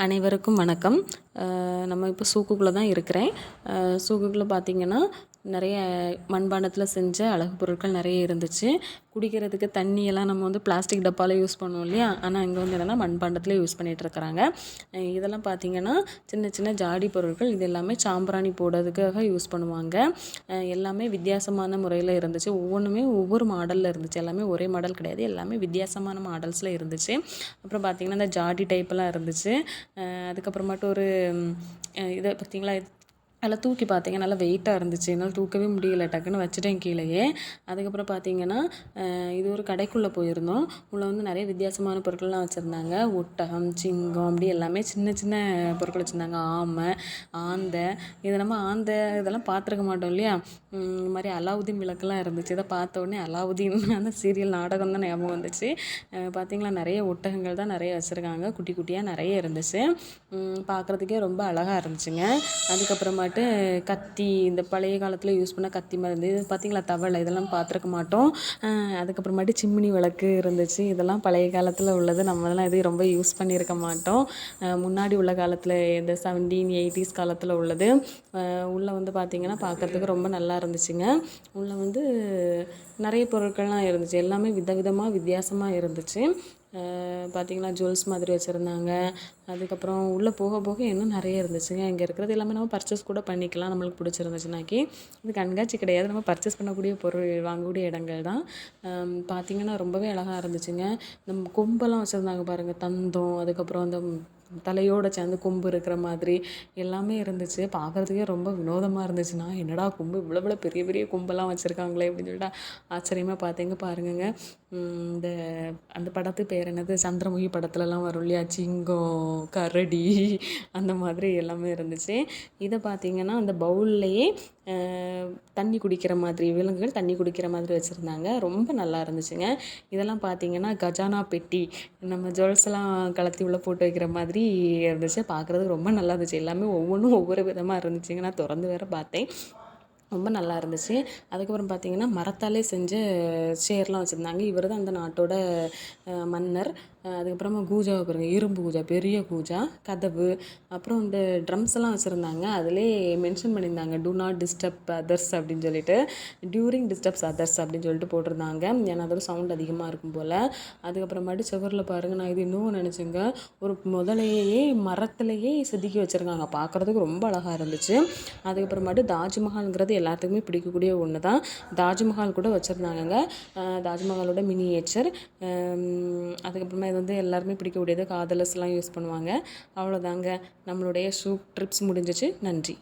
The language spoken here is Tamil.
அனைவருக்கும் வணக்கம். நம்ம இப்போ சூக்குக்குள்ளே தான் இருக்கிறேன். சூக்குக்குள்ளே பார்த்திங்கன்னா நிறைய மண்பாண்டத்தில் செஞ்ச அழகு பொருட்கள் நிறைய இருந்துச்சு. குடிக்கிறதுக்கு தண்ணியெல்லாம் நம்ம வந்து பிளாஸ்டிக் டப்பாவில் யூஸ் பண்ணுவோம் இல்லையா, ஆனால் இங்கே வந்து என்னென்னா மண்பாண்டத்தில் யூஸ் பண்ணிகிட்ருக்குறாங்க. இதெல்லாம் பார்த்திங்கன்னா சின்ன சின்ன ஜாடி பொருட்கள். இது எல்லாமே சாம்பிராணி போடுறதுக்காக யூஸ் பண்ணுவாங்க. எல்லாமே வித்தியாசமான முறையில் இருந்துச்சு. ஒவ்வொன்றுமே ஒவ்வொரு மாடலில் இருந்துச்சு. எல்லாமே ஒரே மாடல் கிடையாது, எல்லாமே வித்தியாசமான மாடல்ஸில் இருந்துச்சு. அப்புறம் பார்த்திங்கன்னா இந்த ஜாடி டைப்பெல்லாம் இருந்துச்சு. அதுக்கப்புறமாட்டு ஒரு இதை பார்த்திங்களா, நல்லா தூக்கி பார்த்தீங்க, நல்லா வெயிட்டாக இருந்துச்சு. என்னால் தூக்கவே முடியல, டக்குன்னு வச்சுட்டேன் கீழேயே. அதுக்கப்புறம் பார்த்தீங்கன்னா இது ஒரு கடைக்குள்ளே போயிருந்தோம். உள்ளே வந்து நிறைய வித்தியாசமான பொருட்கள்லாம் வச்சுருந்தாங்க. ஒட்டகம், சிங்கம், அப்படி எல்லாமே சின்ன சின்ன பொருட்கள் வச்சுருந்தாங்க. ஆமை, ஆந்தை. இதை நம்ம ஆந்தை இதெல்லாம் பார்த்துருக்க மாட்டோம் இல்லையா. இந்த மாதிரி அலாவுதீன் விளக்கெல்லாம் இருந்துச்சு. இதை பார்த்த உடனே அலாவுதீன் அந்த சீரியல் நாடகம் தான் ஞாபகம் வந்துச்சு. பார்த்திங்களா, நிறைய ஒட்டகங்கள் தான் நிறைய வச்சுருக்காங்க. குட்டி குட்டியாக நிறைய இருந்துச்சு. பார்க்குறதுக்கே ரொம்ப அழகாக இருந்துச்சுங்க. அதுக்கப்புறமாட்டு கத்தி, இந்த பழைய காலத்தில் யூஸ் பண்ண கத்தி மாதிரி இருந்தது. இது பார்த்திங்களா தவளை, இதெல்லாம் பார்த்துருக்க மாட்டோம். அதுக்கப்புறமாட்டி சிம்னி விளக்கு இருந்துச்சு. இதெல்லாம் பழைய காலத்தில் உள்ளது. நம்மலாம் எதையும் ரொம்ப யூஸ் பண்ணியிருக்க மாட்டோம். முன்னாடி உள்ள காலத்தில் இந்த 1780s காலத்தில் உள்ளது. உள்ளே வந்து பார்த்திங்கன்னா பார்க்குறதுக்கு ரொம்ப நல்லா இருந்துச்சுங்க. உள்ளே வந்து நிறைய பொருட்கள்லாம் இருந்துச்சு. எல்லாமே விதவிதமாக வித்தியாசமாக இருந்துச்சு. பார்த்திங்கன்னா ஜுவல்ஸ் மாதிரி வச்சுருந்தாங்க. அதுக்கப்புறம் உள்ளே போக போக இன்னும் நிறைய இருந்துச்சுங்க. இங்கே இருக்கிறது எல்லாமே நம்ம பர்ச்சேஸ் கூட பண்ணிக்கலாம், நம்மளுக்கு பிடிச்சிருந்துச்சுனாக்கி. இது கண்காட்சி கிடையாது, நம்ம பர்ச்சேஸ் பண்ணக்கூடிய பொருள் வாங்கக்கூடிய இடங்கள் தான். பார்த்திங்கன்னா ரொம்பவே அழகாக இருந்துச்சுங்க. நம்ம கொம்பெல்லாம் வச்சுருந்தாங்க பாருங்கள், தந்தம். அதுக்கப்புறம் அந்த தலையோடு சேர்ந்து கொம்பு இருக்கிற மாதிரி எல்லாமே இருந்துச்சு. பார்க்குறதுக்கே ரொம்ப வினோதமாக இருந்துச்சுன்னா, என்னடா கொம்பு இவ்வளோ இவ்வளோ பெரிய பெரிய கொம்பெல்லாம் வச்சுருக்காங்களே அப்படின்னு சொல்லிட்டு ஆச்சரியமாக பார்த்தேங்க. பாருங்கங்க, இந்த அந்த படத்து பேர் என்னது, சந்திரமுகி படத்துலலாம் வரும் இல்லையா, சிங்கம், கரடி, அந்த மாதிரி எல்லாமே இருந்துச்சு. இதை பார்த்திங்கன்னா அந்த பவுல்லையே தண்ணி குடிக்கிற மாதிரி, விலங்குகள் தண்ணி குடிக்கிற மாதிரி வச்சுருந்தாங்க. ரொம்ப நல்லா இருந்துச்சுங்க. இதெல்லாம் பார்த்திங்கன்னா கஜானா பெட்டி, நம்ம ஜுவல்ஸ்லாம் கலத்தி உள்ளே போட்டு வைக்கிற மாதிரி இருந்துச்சு. பார்க்குறதுக்கு ரொம்ப நல்லா இருந்துச்சு. எல்லாமே ஒவ்வொன்றும் ஒவ்வொரு விதமாக இருந்துச்சுங்க. நான் திறந்து வேறு பார்த்தேன், ரொம்ப நல்லா இருந்துச்சு. அதுக்கப்புறம் பார்த்திங்கன்னா மரத்தாலே செஞ்ச சேர்லாம் வச்சுருந்தாங்க. இவர் தான் அந்த நாட்டோட மன்னர். அதுக்கப்புறமா கூஜாவை பாருங்கள், இரும்பு கூஜா, பெரிய கூஜா, கதவு. அப்புறம் இந்த ட்ரம்ஸ் எல்லாம் வச்சுருந்தாங்க. அதிலே மென்ஷன் பண்ணியிருந்தாங்க, டூ நாட் டிஸ்டர்ப் அதர்ஸ் அப்படின்னு சொல்லிட்டு, டியூரிங் டிஸ்டர்ப்ஸ் அதர்ஸ் அப்படின்னு சொல்லிட்டு போட்டிருந்தாங்க. ஏன்னா அதோட சவுண்ட் அதிகமாக இருக்கும் போல். அதுக்கப்புறமாட்டி சுவரில் பாருங்கள், நான் இது இன்னும் நினச்சேங்க, ஒரு முதலையே மரத்துலேயே செதுக்கி வச்சுருக்காங்க. பார்க்குறதுக்கு ரொம்ப அழகாக இருந்துச்சு. அதுக்கப்புறமாட்டு தாஜ்மஹால்ங்கிறது எல்லாத்துக்குமே பிடிக்கக்கூடிய ஒன்று தான். தாஜ்மஹால் கூட வச்சுருந்தாங்கங்க. தாஜ்மஹாலோட மினியேச்சர். அதுக்கப்புறமா இது வந்து எல்லாருமே பிடிக்கக்கூடியது, காதலர்ஸ்லாம் யூஸ் பண்ணுவாங்க. அவ்வளோதாங்க, நம்மளுடைய ட்ரிப்ஸ் முடிஞ்சிச்சு. நன்றி.